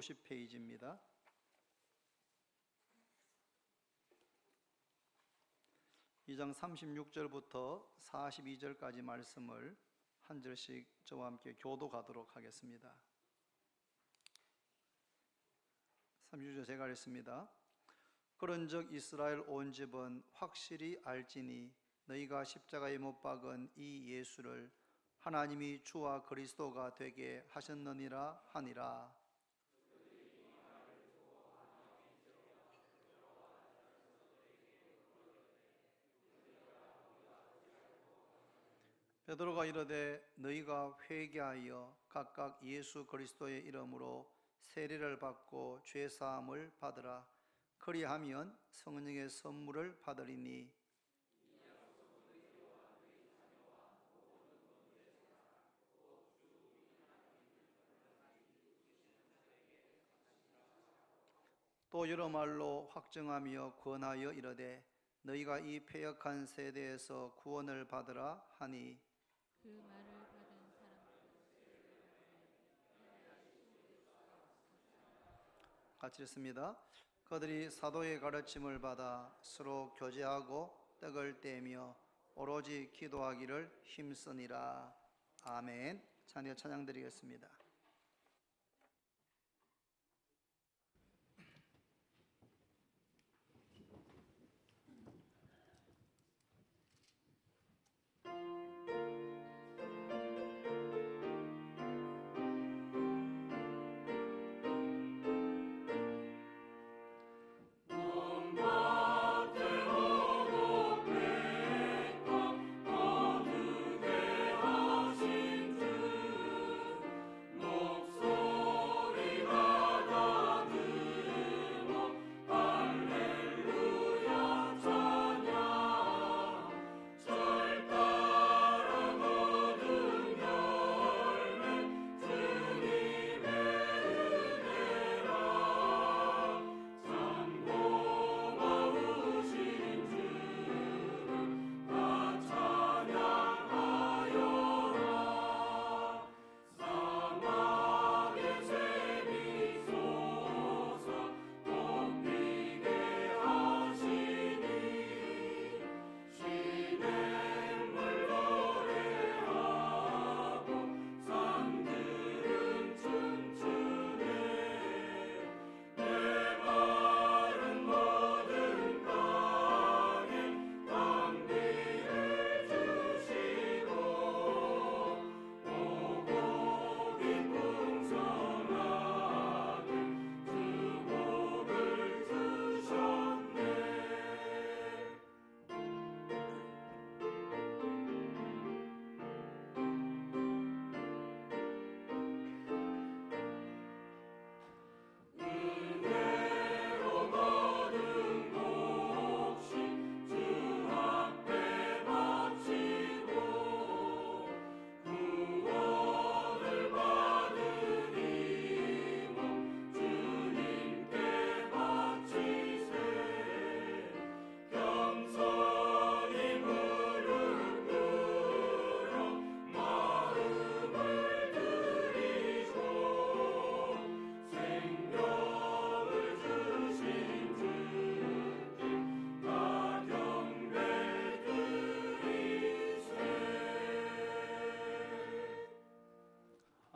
90페이지입니다. 이 장 36절부터 42절까지 말씀을 한 절씩 저와 함께 교독하도록 하겠습니다. 36절 제가 읽습니다. 그런즉 이스라엘 온 집은 확실히 알지니 너희가 십자가에 못 박은 이 예수를 하나님이 주와 그리스도가 되게 하셨느니라 하니라. 베드로가 이르되 너희가 회개하여 각각 예수 그리스도의 이름으로 세례를 받고 죄 사함을 받으라. 그리하면 성령의 선물을 받으리니 또 여러 말로 확증하며 권하여 이르되 너희가 이 패역한 세대에서 구원을 받으라 하니 그 말을 받은 사람 같이 읽습니다. 그들이 사도의 가르침을 받아 서로 교제하고 떡을 떼며 오로지 기도하기를 힘쓰니라. 아멘. 찬양 찬양드리겠습니다.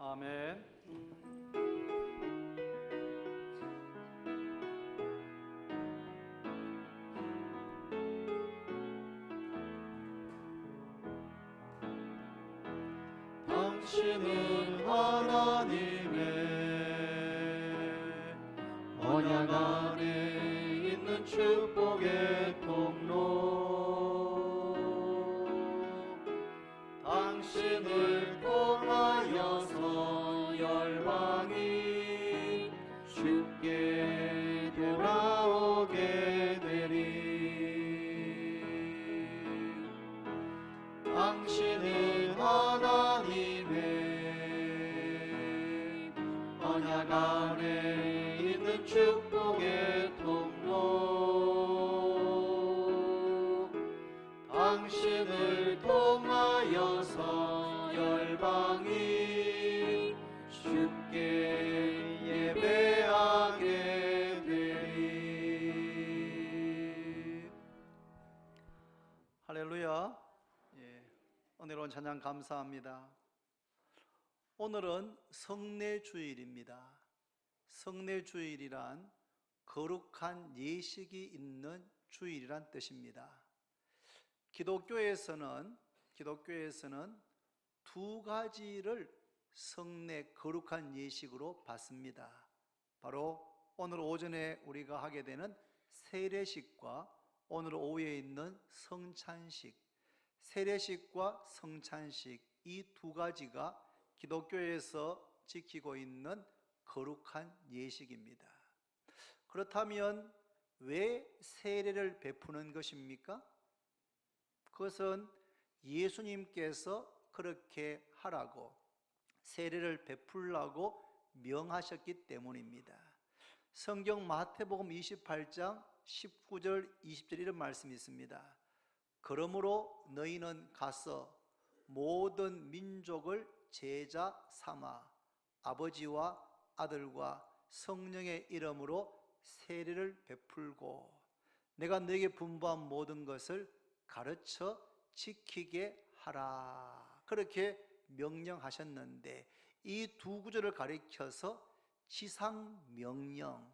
아멘. 당신은 하나님의 언약 안에 있는 축복의 통로, 당신을 통하여서 열방이 쉽게 돌아오게 되리. 당신은 하나님의 언약 안에 있는 축복의 통로, 당신을 통하여서 열방이 쉽게 예배하게 여러분 찬양 감사합니다. 오늘은 성례주일입니다. 성례주일이란 거룩한 예식이 있는 주일이란 뜻입니다. 기독교에서는 두 가지를 성례 거룩한 예식으로 받습니다. 바로 오늘 오전에 우리가 하게 되는 세례식과 오늘 오후에 있는 성찬식, 세례식과 성찬식, 이 두 가지가 기독교에서 지키고 있는 거룩한 예식입니다. 그렇다면 왜 세례를 베푸는 것입니까? 그것은 예수님께서 그렇게 하라고, 세례를 베풀라고 명하셨기 때문입니다. 성경 마태복음 28장 19절 20절 이런 말씀이 있습니다. 그러므로 너희는 가서 모든 민족을 제자 삼아 아버지와 아들과 성령의 이름으로 세례를 베풀고 내가 너에게 분부한 모든 것을 가르쳐 지키게 하라. 그렇게 명령하셨는데 이 두 구절을 가리켜서 지상명령이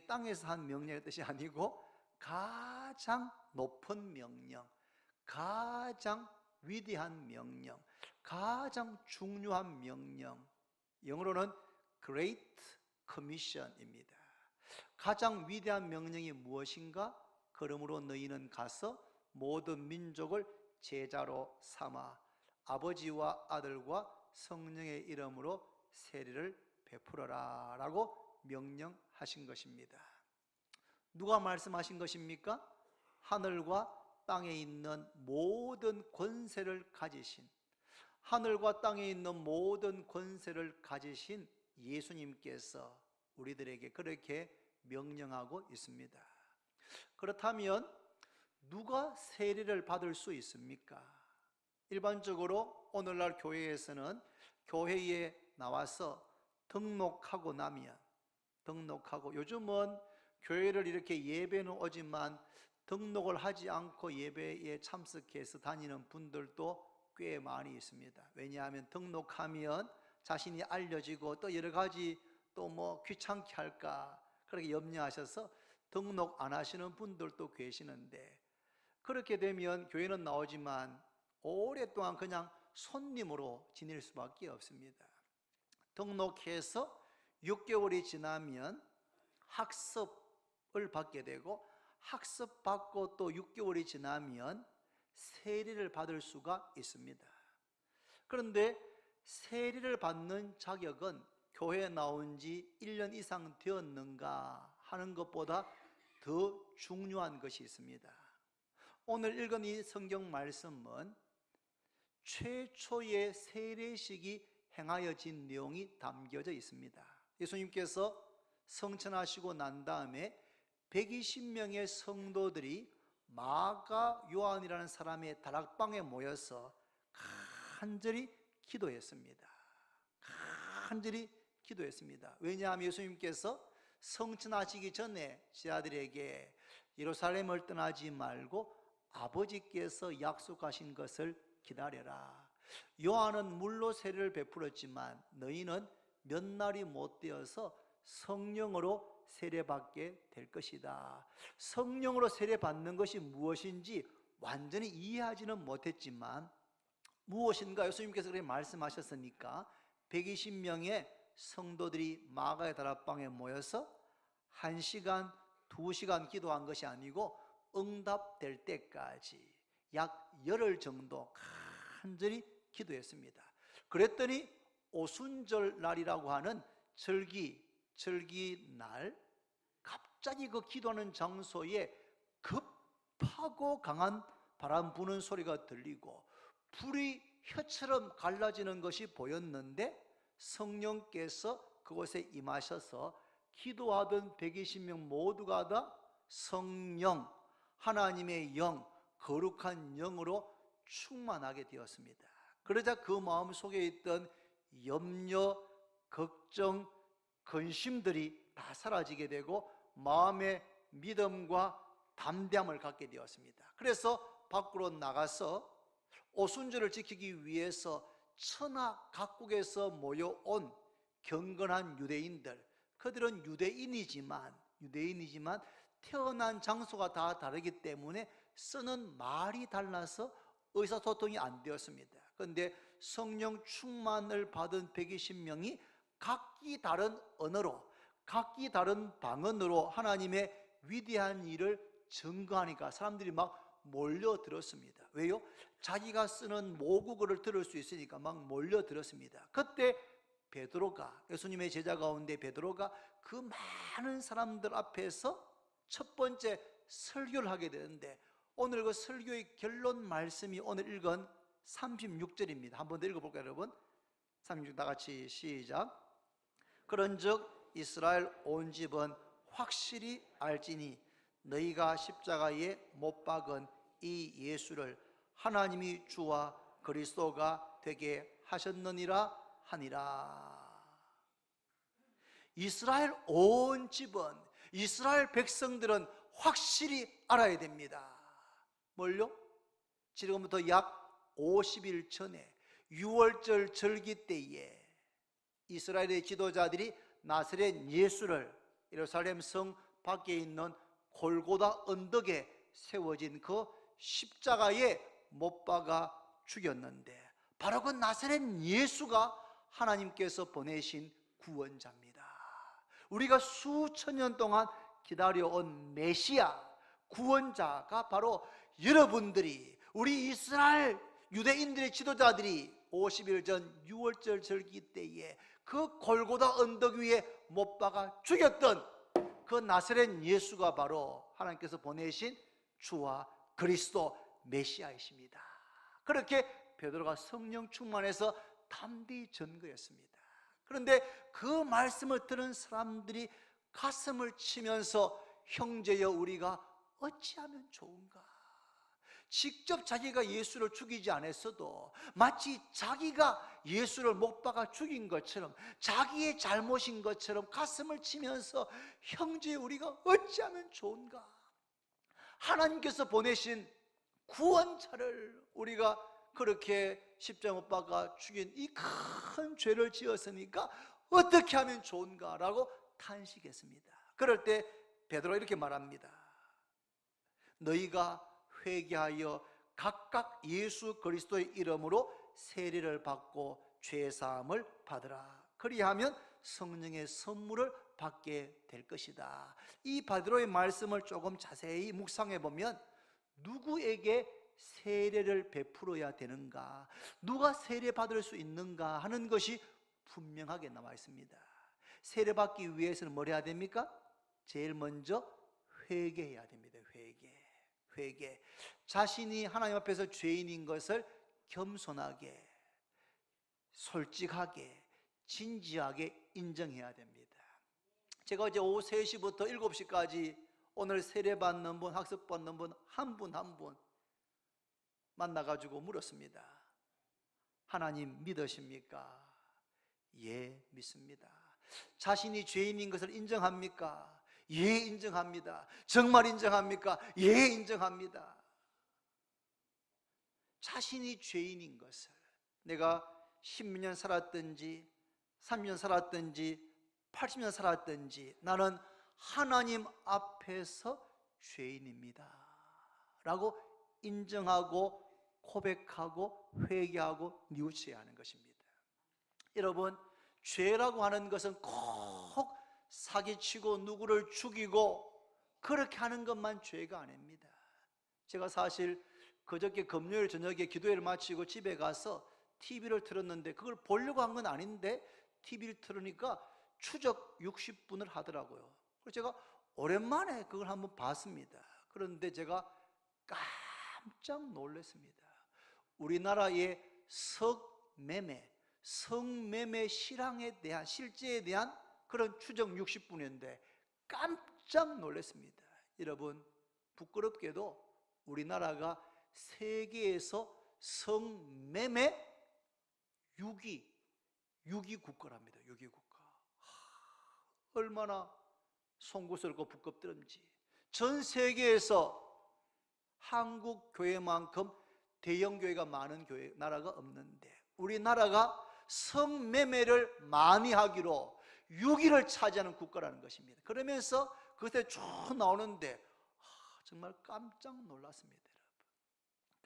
땅에서 한 명령의 뜻이 아니고 가장 높은 명령, 가장 위대한 명령, 가장 중요한 명령, 영어로는 Great Commission입니다. 가장 위대한 명령이 무엇인가? 그러므로 너희는 가서 모든 민족을 제자로 삼아 아버지와 아들과 성령의 이름으로 세례를 베풀어라 라고 명령하신 것입니다. 누가 말씀하신 것입니까? 하늘과 땅에 있는 모든 권세를 가지신, 하늘과 땅에 있는 모든 권세를 가지신 예수님께서 우리들에게 그렇게 명령하고 있습니다. 그렇다면 누가 세례를 받을 수 있습니까? 일반적으로 오늘날 교회에서는 교회에 나와서 등록하고 나면, 요즘은 교회를 이렇게 예배는 오지만 등록을 하지 않고 예배에 참석해서 다니는 분들도 꽤 많이 있습니다. 왜냐하면 등록하면 자신이 알려지고 또 여러 가지 또 뭐 귀찮게 할까 그렇게 염려하셔서 등록 안 하시는 분들도 계시는데, 그렇게 되면 교회는 나오지만 오랫동안 그냥 손님으로 지낼 수밖에 없습니다. 등록해서 6개월이 지나면 학습을 받게 되고, 학습받고 또 6개월이 지나면 세례를 받을 수가 있습니다. 그런데 세례를 받는 자격은 교회에 나온 지 1년 이상 되었는가 하는 것보다 더 중요한 것이 있습니다. 오늘 읽은 이 성경 말씀은 최초의 세례식이 행하여진 내용이 담겨져 있습니다. 예수님께서 성천하시고 난 다음에 120명의 성도들이 마가 요한이라는 사람의 다락방에 모여서 간절히 기도했습니다. 왜냐하면 예수님께서 성천하시기 전에 제자들에게 예루살렘을 떠나지 말고 아버지께서 약속하신 것을 기다려라. 요한은 물로 세례를 베풀었지만 너희는 몇 날이 못 되어서 성령으로 세례받게 될 것이다. 성령으로 세례받는 것이 무엇인지 완전히 이해하지는 못했지만 무엇인가 예수님께서 그렇게 말씀하셨으니까 120명의 성도들이 마가의 다락방에 모여서 1시간, 2시간 기도한 것이 아니고 응답될 때까지 약 열흘 정도 간절히 기도했습니다. 그랬더니 오순절 날이라고 하는 절기날 갑자기 그 기도하는 장소에 급하고 강한 바람 부는 소리가 들리고 불이 혀처럼 갈라지는 것이 보였는데 성령께서 그곳에 임하셔서 기도하던 120명 모두가 다 성령, 하나님의 영, 거룩한 영으로 충만하게 되었습니다. 그러자 그 마음 속에 있던 염려, 걱정, 근심들이 다 사라지게 되고 마음의 믿음과 담대함을 갖게 되었습니다. 그래서 밖으로 나가서 오순절을 지키기 위해서 천하 각국에서 모여온 경건한 유대인들, 그들은 유대인이지만 태어난 장소가 다 다르기 때문에 쓰는 말이 달라서 의사소통이 안 되었습니다. 그런데 성령 충만을 받은 120명이 각기 다른 언어로, 각기 다른 방언으로 하나님의 위대한 일을 증거하니까 사람들이 막 몰려들었습니다. 왜요? 자기가 쓰는 모국어를 들을 수 있으니까 막 몰려들었습니다. 그때 베드로가, 예수님의 제자 가운데 베드로가 그 많은 사람들 앞에서 첫 번째 설교를 하게 되는데, 오늘 그 설교의 결론 말씀이 오늘 읽은 36절입니다. 한번 더 읽어볼까요, 여러분? 36, 다 같이 시작. 그런즉 이스라엘 온 집은 확실히 알지니 너희가 십자가에 못 박은 이 예수를 하나님이 주와 그리스도가 되게 하셨느니라 하니라. 이스라엘 온 집은, 이스라엘 백성들은 확실히 알아야 됩니다. 뭘요? 지금부터 약 50일 전에 6월절 절기 때에 이스라엘의 지도자들이 나사렛 예수를 예루살렘 성 밖에 있는 골고다 언덕에 세워진 그 십자가에 못 박아 죽였는데, 바로 그 나사렛 예수가 하나님께서 보내신 구원자입니다. 우리가 수천 년 동안 기다려온 메시아 구원자가 바로 여러분들이, 우리 이스라엘 유대인들의 지도자들이 50일 전 6월절 절기 때에 그 골고다 언덕 위에 못 박아 죽였던 그 나사렛 예수가 바로 하나님께서 보내신 주와 그리스도 메시아이십니다. 그렇게 베드로가 성령 충만해서 담대히 전거했습니다. 그런데 그 말씀을 들은 사람들이 가슴을 치면서 형제여 우리가 어찌하면 좋은가? 직접 자기가 예수를 죽이지 않았어도 마치 자기가 예수를 못 박아 죽인 것처럼, 자기의 잘못인 것처럼 가슴을 치면서 형제 우리가 어찌하면 좋은가? 하나님께서 보내신 구원자를 우리가 그렇게 십자가 못 박아 죽인 이 큰 죄를 지었으니까 어떻게 하면 좋은가? 라고 탄식했습니다. 그럴 때 베드로가 이렇게 말합니다. 너희가 회개하여 각각 예수 그리스도의 이름으로 세례를 받고 죄사함을 받으라. 그리하면 성령의 선물을 받게 될 것이다. 이 베드로의 말씀을 조금 자세히 묵상해 보면 누구에게 세례를 베풀어야 되는가, 누가 세례 받을 수 있는가 하는 것이 분명하게 나와 있습니다. 세례 받기 위해서는 뭘 해야 됩니까? 제일 먼저 회개해야 됩니다. 회개. 자신이 하나님 앞에서 죄인인 것을 겸손하게, 솔직하게, 진지하게 인정해야 됩니다. 제가 어제 오후 3시부터 7시까지 오늘 세례받는 분, 학습받는 분 한 분 한 분 만나가지고 물었습니다. 하나님 믿으십니까? 예, 믿습니다. 자신이 죄인인 것을 인정합니까? 예, 인정합니다. 정말 인정합니까? 예, 인정합니다. 자신이 죄인인 것을, 내가 10년 살았든지 30년 살았든지 80년 살았든지 나는 하나님 앞에서 죄인입니다 라고 인정하고 고백하고 회개하고 뉘우쳐야 하는 것입니다. 여러분, 죄라고 하는 것은 꼭 사기치고 누구를 죽이고 그렇게 하는 것만 죄가 아닙니다. 제가 사실 그저께 금요일 저녁에 기도회를 마치고 집에 가서 TV를 틀었는데, 그걸 보려고 한 건 아닌데 TV를 틀으니까 추적 60분을 하더라고요. 그래서 제가 오랜만에 그걸 한번 봤습니다. 그런데 제가 깜짝 놀랐습니다. 우리나라의 성매매 실황에 대한, 실제에 대한 그런 추적 60분인데 깜짝 놀랐습니다. 여러분, 부끄럽게도 우리나라가 세계에서 성매매 6위 국가랍니다. 6위 국가. 얼마나 송구스럽고 부끄럽던지. 전 세계에서 한국 교회만큼 대형 교회가 많은 나라가 없는데 우리나라가 성매매를 많이 하기로 6위를 차지하는 국가라는 것입니다. 그러면서 그것에 쭉 나오는데 정말 깜짝 놀랐습니다. 여러분,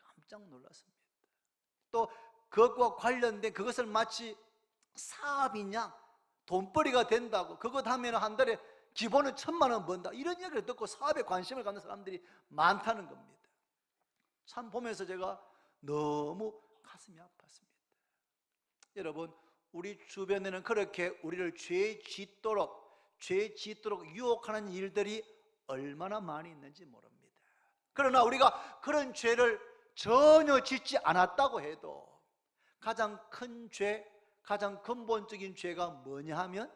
깜짝 놀랐습니다. 또 그것과 관련된 그것을 마치 사업이냐 돈벌이가 된다고, 그것 하면 한 달에 기본은 1,000만 원 번다, 이런 이야기를 듣고 사업에 관심을 갖는 사람들이 많다는 겁니다. 참 보면서 제가 너무 가슴이 아팠습니다. 여러분, 우리 주변에는 그렇게 우리를 죄 짓도록 유혹하는 일들이 얼마나 많이 있는지 모릅니다. 그러나 우리가 그런 죄를 전혀 짓지 않았다고 해도 가장 큰 죄, 가장 근본적인 죄가 뭐냐 하면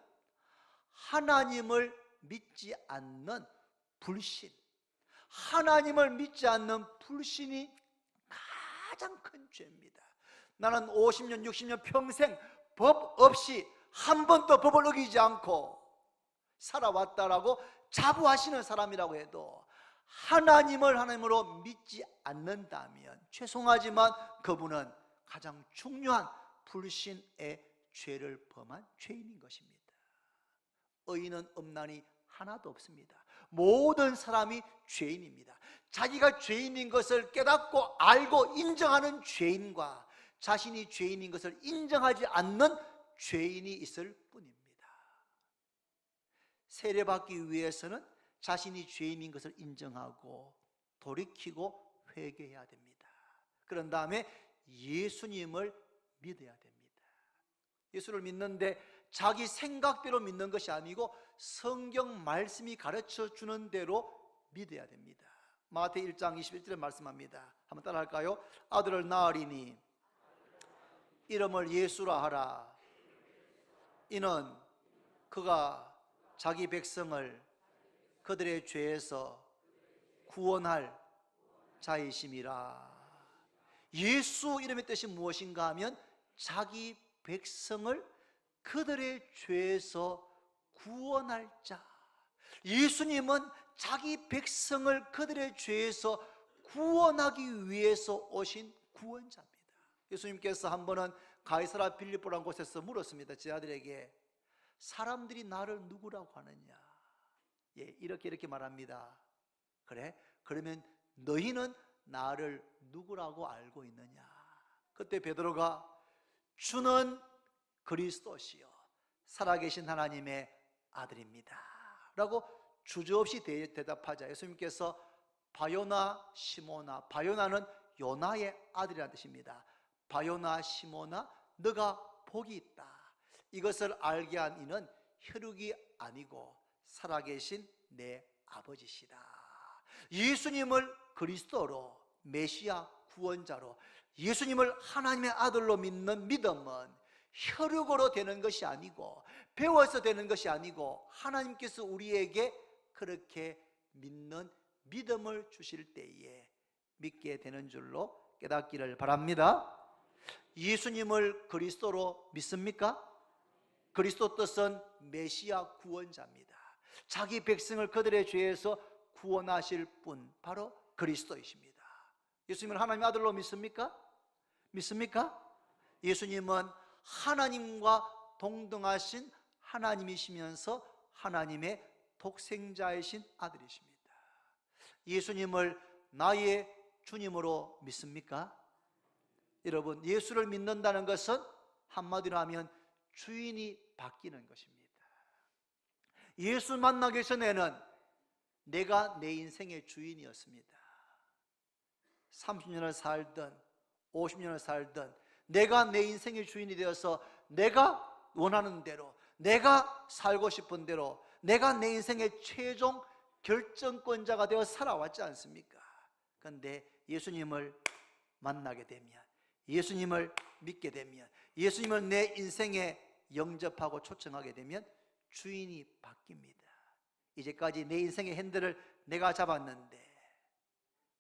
하나님을 믿지 않는 불신, 하나님을 믿지 않는 불신이 가장 큰 죄입니다. 나는 50년, 60년 평생 법 없이 한 번도 법을 어기지 않고 살아왔다라고 자부하시는 사람이라고 해도 하나님을 하나님으로 믿지 않는다면 죄송하지만 그분은 가장 중요한 불신의 죄를 범한 죄인인 것입니다. 의인은 없나니 하나도 없습니다. 모든 사람이 죄인입니다. 자기가 죄인인 것을 깨닫고 알고 인정하는 죄인과 자신이 죄인인 것을 인정하지 않는 죄인이 있을 뿐입니다. 세례받기 위해서는 자신이 죄인인 것을 인정하고 돌이키고 회개해야 됩니다. 그런 다음에 예수님을 믿어야 됩니다. 예수를 믿는데 자기 생각대로 믿는 것이 아니고 성경 말씀이 가르쳐 주는 대로 믿어야 됩니다. 마태 1장 21절에 말씀합니다. 한번 따라할까요? 아들을 낳으리니 이름을 예수라 하라. 이는 그가 자기 백성을 그들의 죄에서 구원할 자이심이라. 예수 이름의 뜻이 무엇인가 하면 자기 백성을 그들의 죄에서 구원할 자. 예수님은 자기 백성을 그들의 죄에서 구원하기 위해서 오신 구원자입니다. 예수님께서 한 번은 가이사라 빌립보라는 곳에서 물었습니다. 제 아들에게 사람들이 나를 누구라고 하느냐? 이렇게 말합니다. 그래? 그러면 너희는 나를 누구라고 알고 있느냐? 그때 베드로가 주는 그리스도시요 살아계신 하나님의 아들입니다 라고 주저없이 대답하자 예수님께서 바요나 시모나, 바요나는 요나의 아들이라는 뜻입니다. 바요나 시모나, 너가 복이 있다. 이것을 알게 한 이는 혈육이 아니고 살아계신 내 아버지시다. 예수님을 그리스도로, 메시아 구원자로, 예수님을 하나님의 아들로 믿는 믿음은 혈육으로 되는 것이 아니고 배워서 되는 것이 아니고 하나님께서 우리에게 그렇게 믿는 믿음을 주실 때에 믿게 되는 줄로 깨닫기를 바랍니다. 예수님을 그리스도로 믿습니까? 그리스도 뜻은 메시아 구원자입니다. 자기 백성을 그들의 죄에서 구원하실 분 바로 그리스도이십니다. 예수님을 하나님의 아들로 믿습니까? 믿습니까? 예수님은 하나님과 동등하신 하나님이시면서 하나님의 독생자이신 아들이십니다. 예수님을 나의 주님으로 믿습니까? 여러분, 예수를 믿는다는 것은 한마디로 하면 주인이 바뀌는 것입니다. 예수 만나기 전에는 내가 내 인생의 주인이었습니다. 30년을 살든 50년을 살든 내가 내 인생의 주인이 되어서 내가 원하는 대로, 내가 살고 싶은 대로, 내가 내 인생의 최종 결정권자가 되어 살아왔지 않습니까? 그런데 예수님을 만나게 되면, 예수님을 믿게 되면, 예수님을 내 인생에 영접하고 초청하게 되면 주인이 바뀝니다. 이제까지 내 인생의 핸들을 내가 잡았는데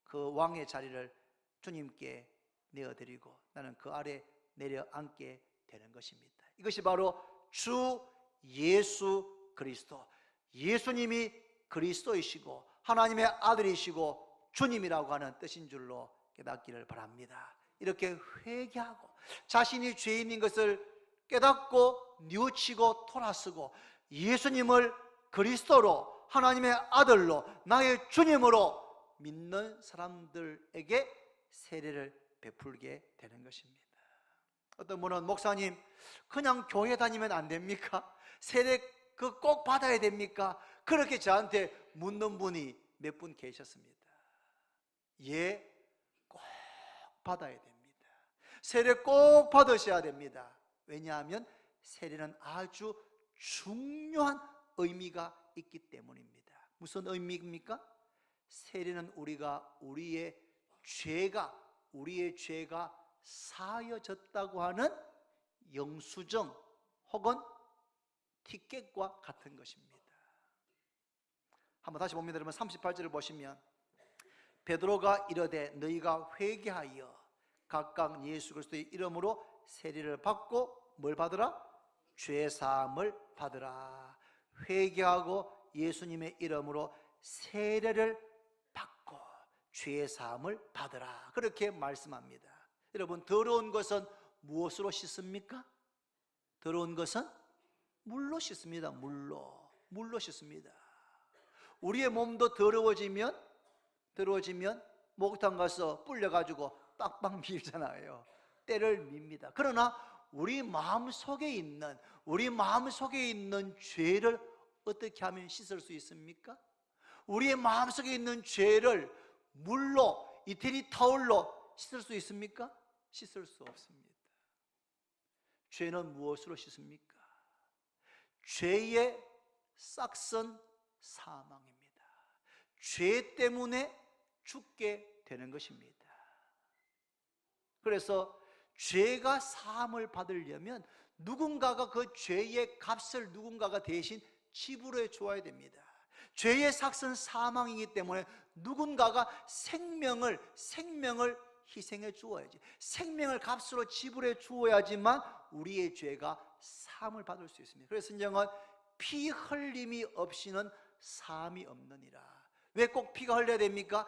그 왕의 자리를 주님께 내어드리고 나는 그 아래 내려앉게 되는 것입니다. 이것이 바로 주 예수 그리스도, 예수님이 그리스도이시고 하나님의 아들이시고 주님이라고 하는 뜻인 줄로 깨닫기를 바랍니다. 이렇게 회개하고 자신이 죄인인 것을 깨닫고 뉘우치고 돌아서고 예수님을 그리스도로, 하나님의 아들로, 나의 주님으로 믿는 사람들에게 세례를 베풀게 되는 것입니다. 어떤 분은 목사님 그냥 교회 다니면 안 됩니까? 세례 꼭 받아야 됩니까? 그렇게 저한테 묻는 분이 몇 분 계셨습니다. 예, 꼭 받아야 됩니다. 세례 꼭 받으셔야 됩니다. 왜냐하면 세례는 아주 중요한 의미가 있기 때문입니다. 무슨 의미입니까? 세례는 우리의 죄가 사여졌다고 하는 영수증 혹은 티켓과 같은 것입니다. 한번 다시 봅니다. 여러분 38절을 보시면 베드로가 이르되 너희가 회개하여 각각 예수 그리스도의 이름으로 세례를 받고 뭘 받으라? 죄 사함을 받으라. 회개하고 예수님의 이름으로 세례를 받고 죄 사함을 받으라. 그렇게 말씀합니다. 여러분, 더러운 것은 무엇으로 씻습니까? 더러운 것은 물로 씻습니다. 물로 씻습니다. 우리의 몸도 더러워지면 목욕탕 가서 불려가지고 빡빡 밀잖아요. 때를 밉니다. 그러나 우리 마음속에 있는 죄를 어떻게 하면 씻을 수 있습니까? 우리의 마음속에 있는 죄를 물로, 이태리 타올로 씻을 수 있습니까? 씻을 수 없습니다. 죄는 무엇으로 씻습니까? 죄의 싹은 사망입니다. 죄 때문에 죽게 되는 것입니다. 그래서 죄가 사함을 받으려면 누군가가 그 죄의 값을 누군가가 대신 지불해 주어야 됩니다. 죄의 삭은 사망이기 때문에 누군가가 생명을 희생해 주어야지, 생명을 값으로 지불해 주어야지만 우리의 죄가 사함을 받을 수 있습니다. 그래서 성경은 피 흘림이 없이는 사함이 없느니라. 왜 꼭 피가 흘려야 됩니까?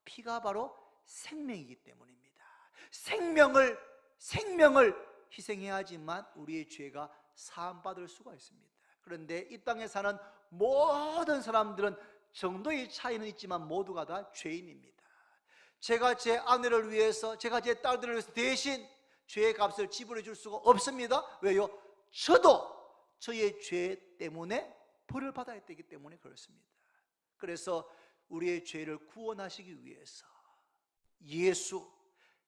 피가 바로 생명이기 때문입니다. 생명을 희생해야지만 우리의 죄가 사함받을 수가 있습니다. 그런데 이 땅에 사는 모든 사람들은 정도의 차이는 있지만 모두가 다 죄인입니다. 제가 제 아내를 위해서, 제가 제 딸들을 위해서 대신 죄의 값을 지불해 줄 수가 없습니다. 왜요? 저도 저의 죄 때문에 벌을 받아야 되기 때문에 그렇습니다. 그래서 우리의 죄를 구원하시기 위해서 예수,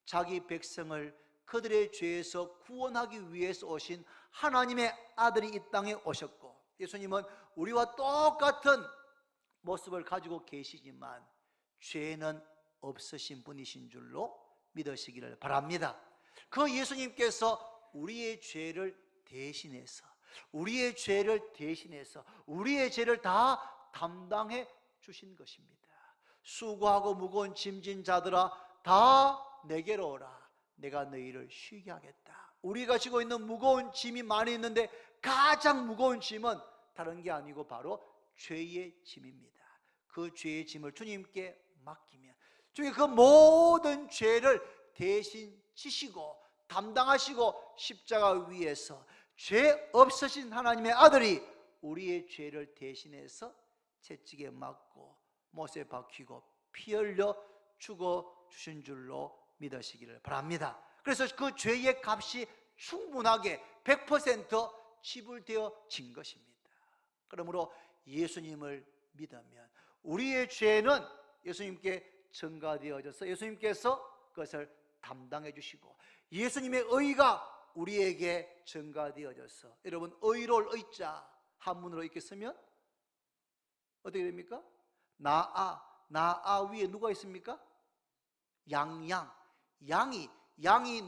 자기 백성을 그들의 죄에서 구원하기 위해서 오신 하나님의 아들이 이 땅에 오셨고, 예수님은 우리와 똑같은 모습을 가지고 계시지만 죄는 없으신 분이신 줄로 믿으시기를 바랍니다. 그 예수님께서 우리의 죄를 대신해서 우리의 죄를 다 담당해 주신 것입니다. 수고하고 무거운 짐진 자들아 다 내게로 오라. 내가 너희를 쉬게 하겠다. 우리가 지고 있는 무거운 짐이 많이 있는데 가장 무거운 짐은 다른 게 아니고 바로 죄의 짐입니다. 그 죄의 짐을 주님께 맡기면 주님 그 모든 죄를 대신 지시고 담당하시고 십자가 위에서 죄 없으신 하나님의 아들이 우리의 죄를 대신해서 채찍에 맞고 못에 박히고 피 흘려 죽어 주신 줄로 믿으시기를 바랍니다. 그래서 그 죄의 값이 충분하게 100% 지불되어진 것입니다. 그러므로 예수님을 믿으면 우리의 죄는 예수님께 전가되어져서 예수님께서 그것을 담당해 주시고 예수님의 의가 우리에게 전가되어져서, 여러분 의로울 의자 한문으로 이렇게 쓰면 어떻게 됩니까? 나아 위에 누가 있습니까? 양이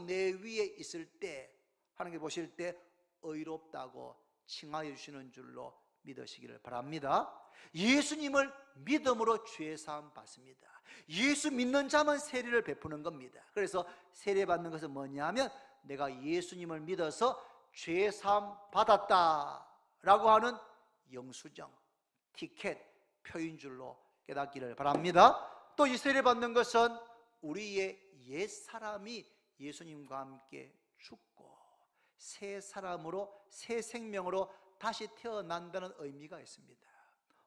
내 위에 있을 때 하나님께 보실 때 의롭다고 칭하여 주시는 줄로 믿으시기를 바랍니다. 예수님을 믿음으로 죄 사함 받습니다. 예수 믿는 자만 세례를 베푸는 겁니다. 그래서 세례 받는 것은 뭐냐면 내가 예수님을 믿어서 죄 사함 받았다라고 하는 영수증, 티켓, 표인 줄로 깨닫기를 바랍니다. 또 이 세례 받는 것은 우리의 옛 사람이 예수님과 함께 죽고 새 사람으로, 새 생명으로 다시 태어난다는 의미가 있습니다.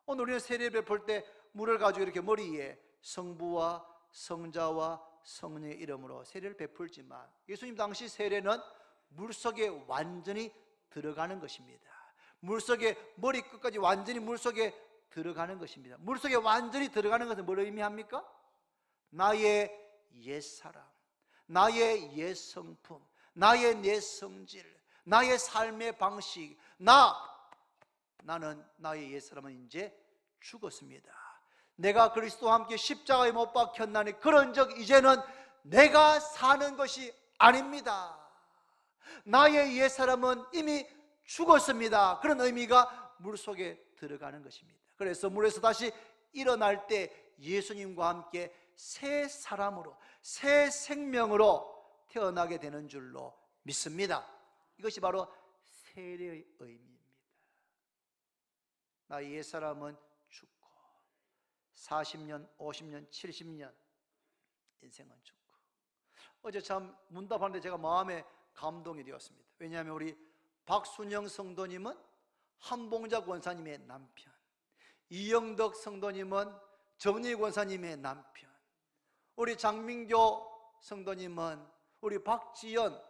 오늘 우리는 세례 베풀 때 물을 가지고 이렇게 머리에 성부와 성자와 성령의 이름으로 세례를 베풀지만, 예수님 당시 세례는 물속에 완전히 들어가는 것입니다. 물속에, 머리 끝까지 완전히 물속에 들어가는 것입니다. 물속에 완전히 들어가는 것은 뭘 의미합니까? 나의 옛사람, 나의 옛성품, 나의 내 성질, 나의 삶의 방식, 나는 나의 옛사람은 이제 죽었습니다. 내가 그리스도와 함께 십자가에 못 박혔나니 그런즉 이제는 내가 사는 것이 아닙니다. 나의 옛사람은 이미 죽었습니다. 그런 의미가 물속에 들어가는 것입니다. 그래서 물에서 다시 일어날 때 예수님과 함께 새 사람으로, 새 생명으로 태어나게 되는 줄로 믿습니다. 이것이 바로 세례의 의미입니다. 나의 옛사람은 죽고 40년, 50년, 70년 인생은 죽고. 어제 참 문답하는데 제가 마음에 감동이 되었습니다. 왜냐하면 우리 박순영 성도님은 한봉자 권사님의 남편, 이영덕 성도님은 정리 권사님의 남편, 우리 장민교 성도님은 우리 박지연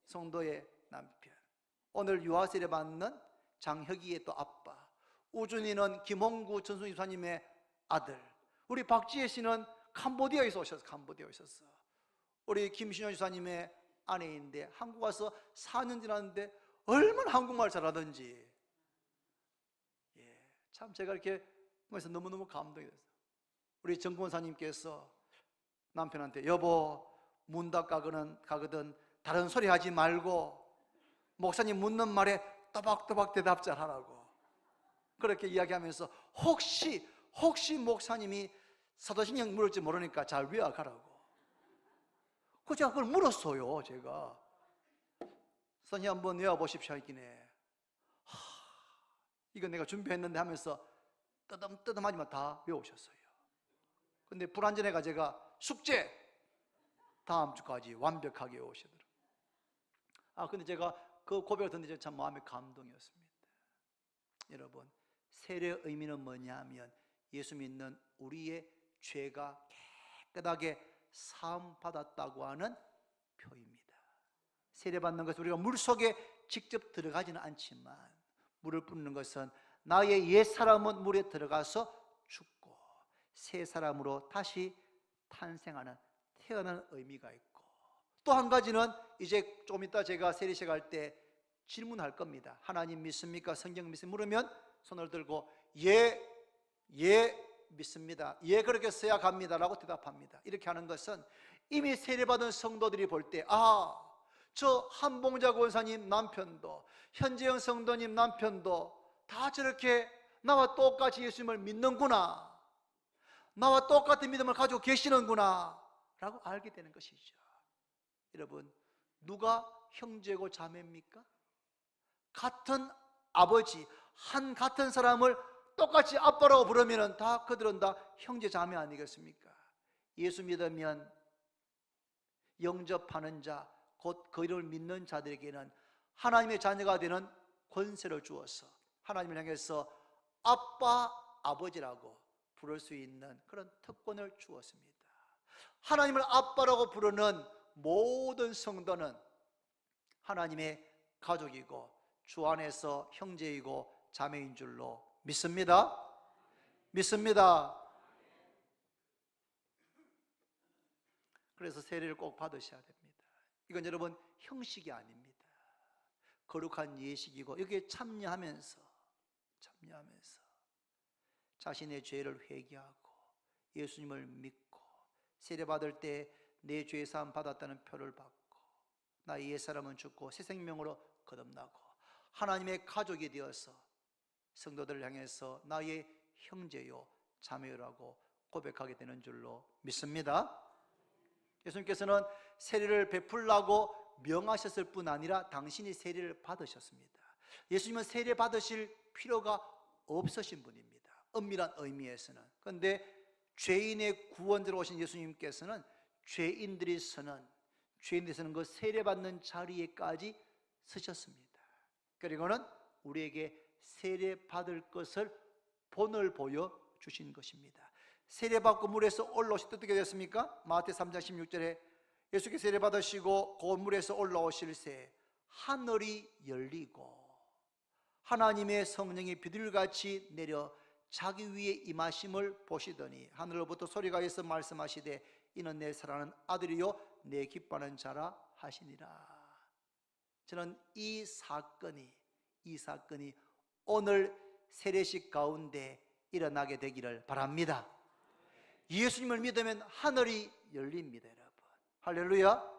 성도의 남편, 오늘 유아세례 받는 장혁이의 또 아빠, 우준이는 김홍구 전순 집사님의 아들, 우리 박지혜 씨는 캄보디아에서 오셨어. 캄보디아에 오셨어. 우리 김신현 집사님의 아내인데 한국 와서 4년 지났는데 얼마나 한국말 잘하던지, 참 제가 이렇게 보면서 너무너무 감동이 됐어요. 우리 정 권사님께서 남편한테 여보 문 닫가거든 다른 소리 하지 말고 목사님 묻는 말에 또박또박 대답 잘 하라고 그렇게 이야기하면서 혹시 목사님이 사도신경 물을지 모르니까 잘 외워가라고. 제가 그걸 물었어요. 제가 선생님 한번 외워보십시오 했기네. 이거 내가 준비했는데 하면서 뜨듬뜨듬하지만 다 외우셨어요. 근데 불안전해가 제가 숙제 다음 주까지 완벽하게 외우시더라고요. 근데 제가 그 고백을 듣는데 참 마음에 감동이었습니다. 여러분, 세례의 의미는 뭐냐 하면 예수 믿는 우리의 죄가 깨끗하게 사함받았다고 하는 표입니다. 세례받는 것은 우리가 물속에 직접 들어가지는 않지만 물을 붓는 것은 나의 옛사람은 물에 들어가서 죽고 새 사람으로 다시 탄생하는, 태어나는 의미가 있고, 또 한 가지는 이제 좀 이따 제가 세례 시작할 때 질문할 겁니다. 하나님 믿습니까? 성경 믿습니까? 물으면 손을 들고 예 믿습니다, 예 그렇게 써야 갑니다 라고 대답합니다. 이렇게 하는 것은 이미 세례받은 성도들이 볼 때 저 한봉자 권사님 남편도 현재영 성도님 남편도 다 저렇게 나와 똑같이 예수님을 믿는구나, 나와 똑같은 믿음을 가지고 계시는구나 라고 알게 되는 것이죠. 여러분, 누가 형제고 자매입니까? 같은 아버지, 같은 사람을 똑같이 아빠라고 부르면 그들은 다 형제 자매 아니겠습니까? 예수 믿으면 영접하는 자, 곧 그 이름을 믿는 자들에게는 하나님의 자녀가 되는 권세를 주어서 하나님을 향해서 아빠, 아버지라고 부를 수 있는 그런 특권을 주었습니다. 하나님을 아빠라고 부르는 모든 성도는 하나님의 가족이고 주 안에서 형제이고 자매인 줄로 믿습니다. 그래서 세례를 꼭 받으셔야 됩니다. 이건 여러분 형식이 아닙니다. 거룩한 예식이고 여기에 참여하면서 자신의 죄를 회개하고 예수님을 믿고 세례 받을 때 내 죄 사함 받았다는 표를 받고 나의 옛사람은 죽고 새 생명으로 거듭나고 하나님의 가족이 되어서 성도들을 향해서 나의 형제요 자매요라고 고백하게 되는 줄로 믿습니다. 예수님께서는 세례를 베풀라고 명하셨을 뿐 아니라 당신이 세례를 받으셨습니다. 예수님은 세례 받으실 필요가 없으신 분입니다. 엄밀한 의미에서는. 그런데 죄인의 구원자로 오신 예수님께서는 죄인들이 서는 그 세례받는 자리에까지 서셨습니다. 그리고는 우리에게 세례받을 것을 본을 보여주신 것입니다. 세례받고 물에서 올라오실 때 어떻게 됐습니까? 마태 3장 16절에 예수께서 세례받으시고 그 물에서 올라오실새 하늘이 열리고 하나님의 성령이 비둘기같이 내려 자기 위에 임하심을 보시더니 하늘로부터 소리가 있어 말씀하시되 이는 내 사랑하는 아들이요 내 기뻐하는 자라 하시니라. 저는 이 사건이 오늘 세례식 가운데 일어나게 되기를 바랍니다. 예수님을 믿으면 하늘이 열립니다, 여러분. 할렐루야.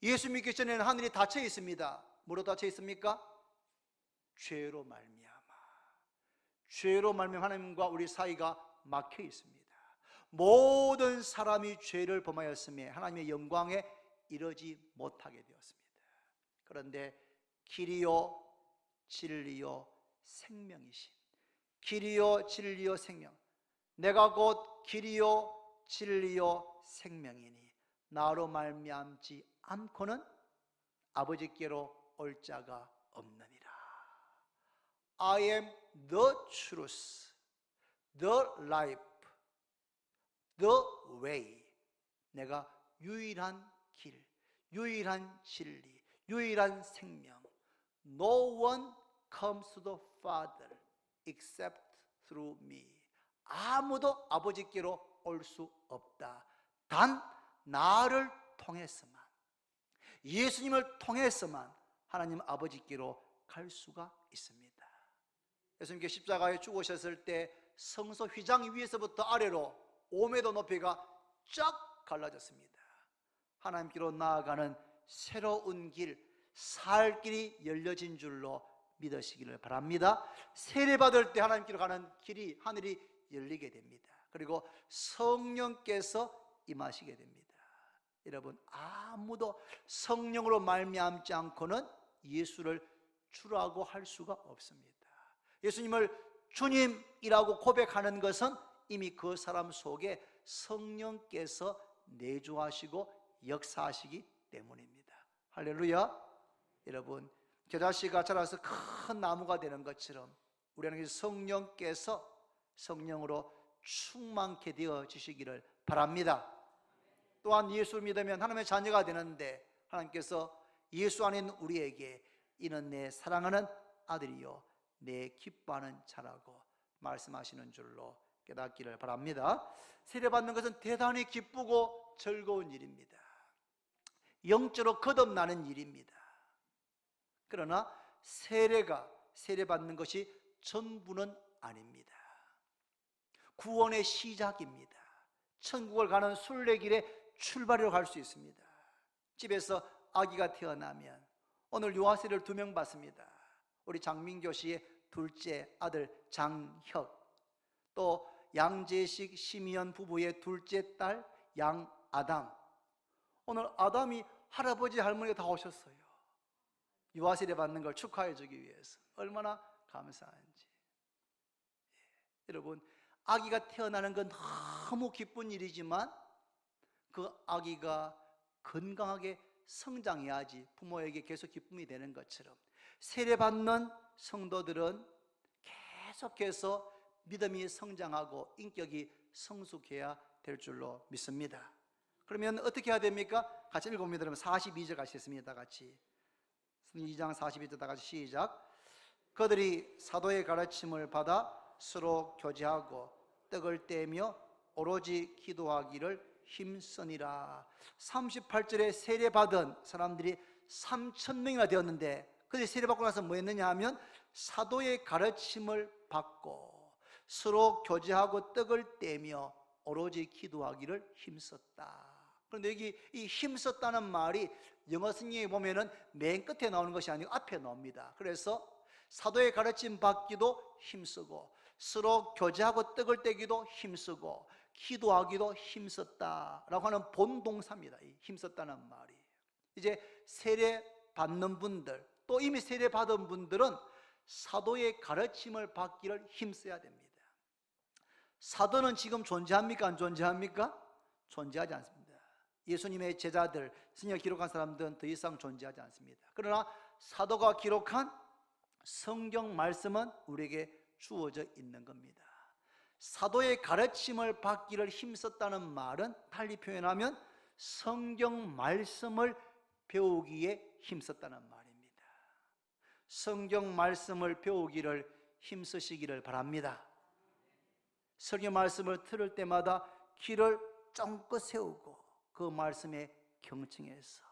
예수 믿기 전에는 하늘이 닫혀 있습니다. 뭐로 닫혀 있습니까? 죄로 말미암아 하나님과 우리 사이가 막혀 있습니다. 모든 사람이 죄를 범하였음에 하나님의 영광에 이르지 못하게 되었습니다. 그런데 길이요 진리요 생명이신 길이요 진리요 생명, 내가 곧 길이요 진리요 생명이니 나로 말미암지 않고는 아버지께로 올 자가 없느니라. I am the truth, the life, the way. 내가 유일한 길, 유일한 진리, 유일한 생명. No one comes to the Father except through me. 아무도 아버지께로 올 수 없다. 단 나를 통해서만, 예수님을 통해서만 하나님 아버지께로 갈 수가 있습니다. 예수님께 십자가에 죽으셨을 때 성소 휘장 위에서부터 아래로 5m 높이가 쫙 갈라졌습니다. 하나님께로 나아가는 새로운 길, 살 길이 열려진 줄로 믿으시기를 바랍니다. 세례받을 때 하나님께로 가는 길이, 하늘이 열리게 됩니다. 그리고 성령께서 임하시게 됩니다. 여러분, 아무도 성령으로 말미암지 않고는 예수를 주라고 할 수가 없습니다. 예수님을 주님이라고 고백하는 것은 이미 그 사람 속에 성령께서 내주하시고 역사하시기 때문입니다. 할렐루야. 여러분, 겨자씨가 자라서 큰 나무가 되는 것처럼 우리는 성령께서 성령으로 충만케 되어지시기를 바랍니다. 또한 예수를 믿으면 하나님의 자녀가 되는데 하나님께서 예수 안에 있는 우리에게 이는 내 사랑하는 아들이요 내 기뻐하는 자라고 말씀하시는 줄로 깨닫기를 바랍니다. 세례받는 것은 대단히 기쁘고 즐거운 일입니다. 영적으로 거듭나는 일입니다. 그러나 세례받는 것이 전부는 아닙니다. 구원의 시작입니다. 천국을 가는 순례길에 출발이라고 할 수 있습니다. 집에서 아기가 태어나면 오늘 유아세례를 2명 받습니다. 우리 장민교 씨의 둘째 아들 장혁, 또 양재식 심희연 부부의 둘째 딸 양아담. 오늘 아담이 할아버지 할머니가 다 오셨어요. 유아세례 받는 걸 축하해 주기 위해서. 얼마나 감사한지. 여러분, 아기가 태어나는 건 너무 기쁜 일이지만 그 아기가 건강하게 성장해야지 부모에게 계속 기쁨이 되는 것처럼 세례받는 성도들은 계속해서 믿음이 성장하고 인격이 성숙해야 될 줄로 믿습니다. 그러면 어떻게 해야 됩니까? 같이 읽어봅니다. 그러면 42절 가시겠습니다. 같이 2장 42절 다 같이 시작. 그들이 사도의 가르침을 받아 서로 교제하고 떡을 떼며 오로지 기도하기를 힘쓰니라. 38절에 세례받은 사람들이 3,000명이나 되었는데 그들이 세례받고 나서 뭐 했느냐 하면 사도의 가르침을 받고 서로 교제하고 떡을 떼며 오로지 기도하기를 힘썼다. 그런데 여기 이 힘썼다는 말이 영어 성경에 보면은 맨 끝에 나오는 것이 아니고 앞에 나옵니다. 그래서 사도의 가르침 받기도 힘쓰고 서로 교제하고 떡을 떼기도 힘쓰고 기도하기도 힘썼다라고 하는 본동사입니다. 이 힘썼다는 말이. 이제 세례 받는 분들, 또 이미 세례 받은 분들은 사도의 가르침을 받기를 힘써야 됩니다. 사도는 지금 존재합니까? 안 존재합니까? 존재하지 않습니다. 예수님의 제자들, 성경을 기록한 사람들은 더 이상 존재하지 않습니다. 그러나 사도가 기록한 성경 말씀은 우리에게 주어져 있는 겁니다. 사도의 가르침을 받기를 힘썼다는 말은 달리 표현하면 성경 말씀을 배우기에 힘썼다는 말입니다. 성경 말씀을 배우기를 힘쓰시기를 바랍니다. 성경 말씀을 들을 때마다 귀를 쫑긋 세우고 그 말씀에 경청해서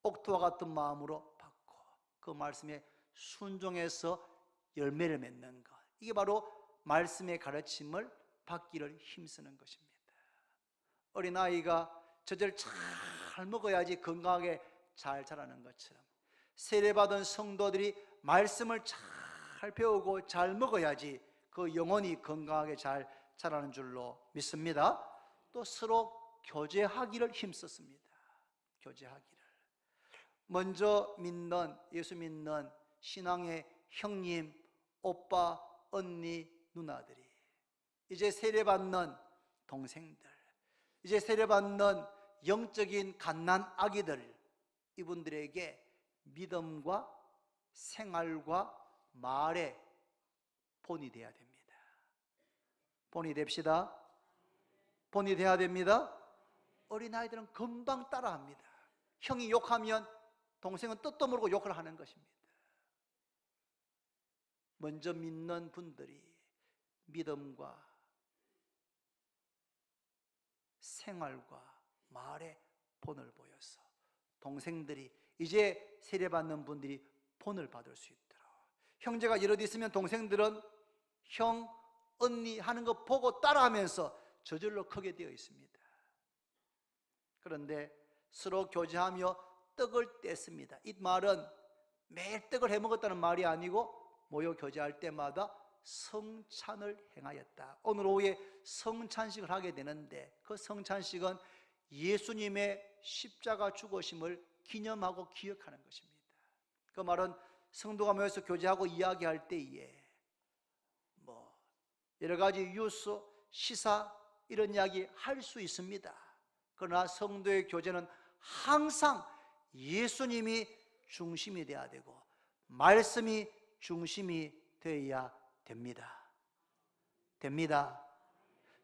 옥토와 같은 마음으로 받고 그 말씀에 순종해서 열매를 맺는 것, 이게 바로 말씀의 가르침을 받기를 힘쓰는 것입니다. 어린아이가 젖을 잘 먹어야지 건강하게 잘 자라는 것처럼 세례받은 성도들이 말씀을 잘 배우고 잘 먹어야지 그 영혼이 건강하게 잘 자라는 줄로 믿습니다. 또 서로 교제하기를 힘썼습니다. 교제하기를. 먼저 믿는, 예수 믿는 신앙의 형님, 오빠, 언니, 누나들이, 이제 세례받는 동생들, 이제 세례받는 영적인 갓난 아기들, 이분들에게 믿음과 생활과 말의 본이 되어야 됩니다. 본이 됩시다. 본이 돼야 됩니다. 어린아이들은 금방 따라합니다. 형이 욕하면 동생은 뜻도 모르고 욕을 하는 것입니다. 먼저 믿는 분들이 믿음과 생활과 말의 본을 보여서 동생들이, 이제 세례받는 분들이 본을 받을 수 있도록, 형제가 여럿 있으면 동생들은 형, 언니 하는 거 보고 따라하면서 저절로 크게 되어 있습니다. 그런데 서로 교제하며 떡을 뗐습니다. 이 말은 매일 떡을 해먹었다는 말이 아니고 모여 교제할 때마다 성찬을 행하였다. 오늘 오후에 성찬식을 하게 되는데 그 성찬식은 예수님의 십자가 죽으심을 기념하고 기억하는 것입니다. 그 말은 성도가 모여서 교제하고 이야기할 때에 여러 가지 뉴스, 시사 이런 이야기 할 수 있습니다. 그러나 성도의 교제는 항상 예수님이 중심이 되어야 되고 말씀이 중심이 되어야 됩니다.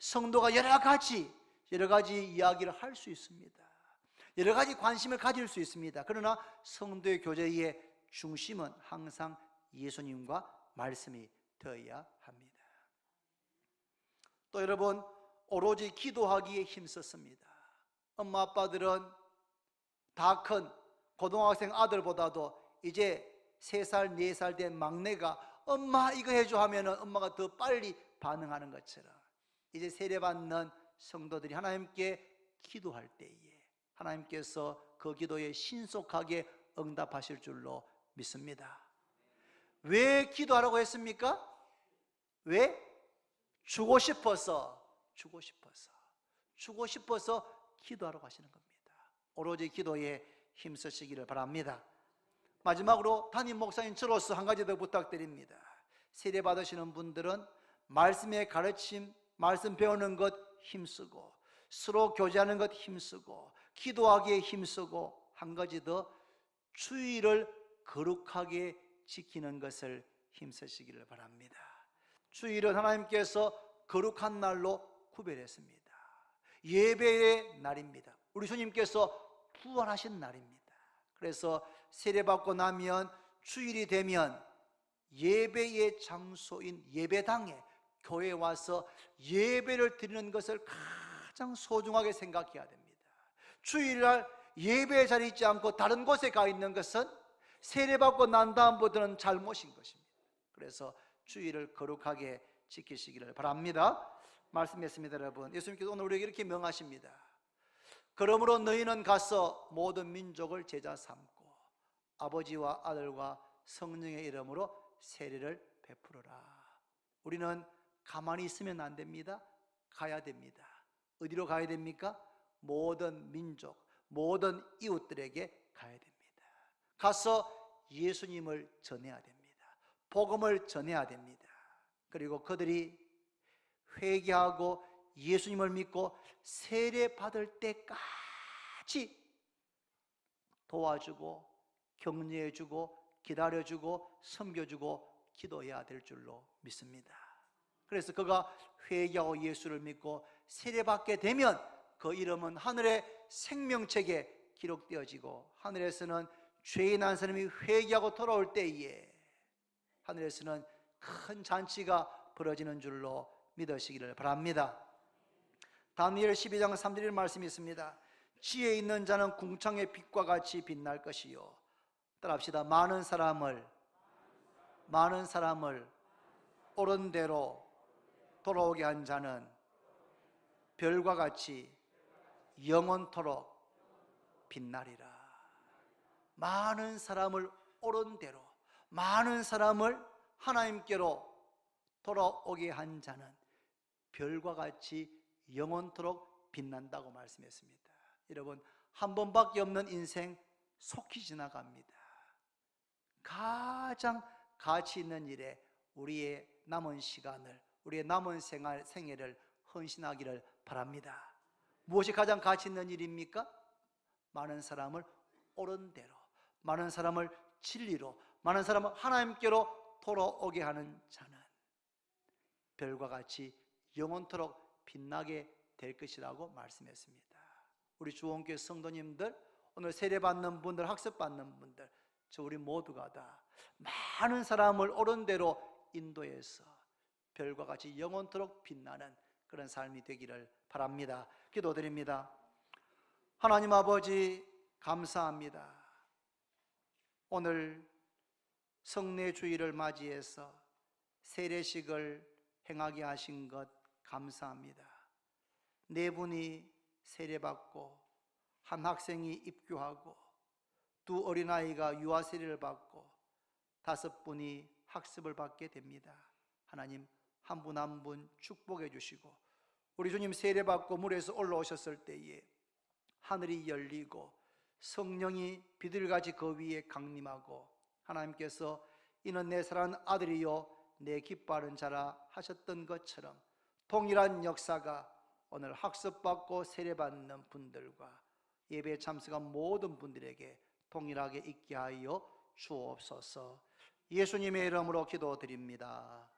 성도가 여러 가지 이야기를 할 수 있습니다. 여러 가지 관심을 가질 수 있습니다. 그러나 성도의 교제의 중심은 항상 예수님과 말씀이 되어야 합니다. 또 여러분, 오로지 기도하기에 힘썼습니다. 엄마 아빠들은 다 큰 고등학생 아들보다도 이제 3살, 4살 된 막내가 엄마 이거 해줘 하면은 엄마가 더 빨리 반응하는 것처럼 이제 세례받는 성도들이 하나님께 기도할 때에 하나님께서 그 기도에 신속하게 응답하실 줄로 믿습니다. 왜 기도하라고 했습니까? 왜? 주고 싶어서 기도하라고 하시는 겁니다. 오로지 기도에 힘쓰시기를 바랍니다. 마지막으로 담임 목사님 저로서 한 가지 더 부탁드립니다. 세례 받으시는 분들은 말씀의 가르침, 말씀 배우는 것 힘쓰고 서로 교제하는 것 힘쓰고 기도하기에 힘쓰고 한 가지 더 주일을 거룩하게 지키는 것을 힘쓰시기를 바랍니다. 주일은 하나님께서 거룩한 날로 구별했습니다. 예배의 날입니다. 우리 주님께서 부활하신 날입니다. 그래서 세례받고 나면 주일이 되면 예배의 장소인 예배당에 교회에 와서 예배를 드리는 것을 가장 소중하게 생각해야 됩니다. 주일날 예배에 자리 있지 않고 다른 곳에 가 있는 것은 세례받고 난 다음부터는 잘못인 것입니다. 그래서 주일을 거룩하게 지키시기를 바랍니다. 말씀했습니다. 여러분, 예수님께서 오늘 우리에게 이렇게 명하십니다. 그러므로 너희는 가서 모든 민족을 제자 삼고 아버지와 아들과 성령의 이름으로 세례를 베풀어라. 우리는 가만히 있으면 안 됩니다. 가야 됩니다. 어디로 가야 됩니까? 모든 민족, 모든 이웃들에게 가야 됩니다. 가서 예수님을 전해야 됩니다. 복음을 전해야 됩니다. 그리고 그들이 회개하고 예수님을 믿고 세례 받을 때까지 도와주고 격려해주고 기다려주고 섬겨주고 기도해야 될 줄로 믿습니다. 그래서 그가 회개하고 예수를 믿고 세례받게 되면 그 이름은 하늘의 생명책에 기록되어지고 하늘에서는 죄인 한 사람이 회개하고 돌아올 때에 하늘에서는 큰 잔치가 벌어지는 줄로 믿으시기를 바랍니다. 다니엘 12장 3절 말씀이 있습니다. 지혜 있는 자는 궁창의 빛과 같이 빛날 것이요, 따라합시다. 많은 사람을 옳은 대로 돌아오게 한 자는 별과 같이 영원토록 빛나리라. 많은 사람을 옳은 대로, 많은 사람을 하나님께로 돌아오게 한 자는 별과 같이 영원토록 빛난다고 말씀했습니다. 여러분, 한 번밖에 없는 인생 속히 지나갑니다. 가장 가치 있는 일에 우리의 남은 시간을, 우리의 남은 생애를 헌신하기를 바랍니다. 무엇이 가장 가치 있는 일입니까? 많은 사람을 옳은 대로, 많은 사람을 진리로, 많은 사람을 하나님께로 돌아오게 하는 자는 별과 같이 영원토록 빛나게 될 것이라고 말씀했습니다. 우리 주원교회 성도님들, 오늘 세례받는 분들, 학습받는 분들, 저 우리 모두가 다 많은 사람을 옳은 대로 인도해서 별과 같이 영원토록 빛나는 그런 삶이 되기를 바랍니다. 기도드립니다. 하나님 아버지, 감사합니다. 오늘 성례 주일을 맞이해서 세례식을 행하게 하신 것 감사합니다. 네 분이 세례받고 한 학생이 입교하고 두 어린아이가 유아 세례를 받고 5분이 학습을 받게 됩니다. 하나님, 한 분 한 분 축복해 주시고, 우리 주님 세례받고 물에서 올라오셨을 때에 하늘이 열리고 성령이 비둘기같이 그 위에 강림하고 하나님께서 이는 내 사랑하는 아들이요 내 기뻐하는 자라 하셨던 것처럼 동일한 역사가 오늘 학습받고 세례받는 분들과 예배에 참석한 모든 분들에게 동일하게 있게 하여 주옵소서. 예수님의 이름으로 기도드립니다.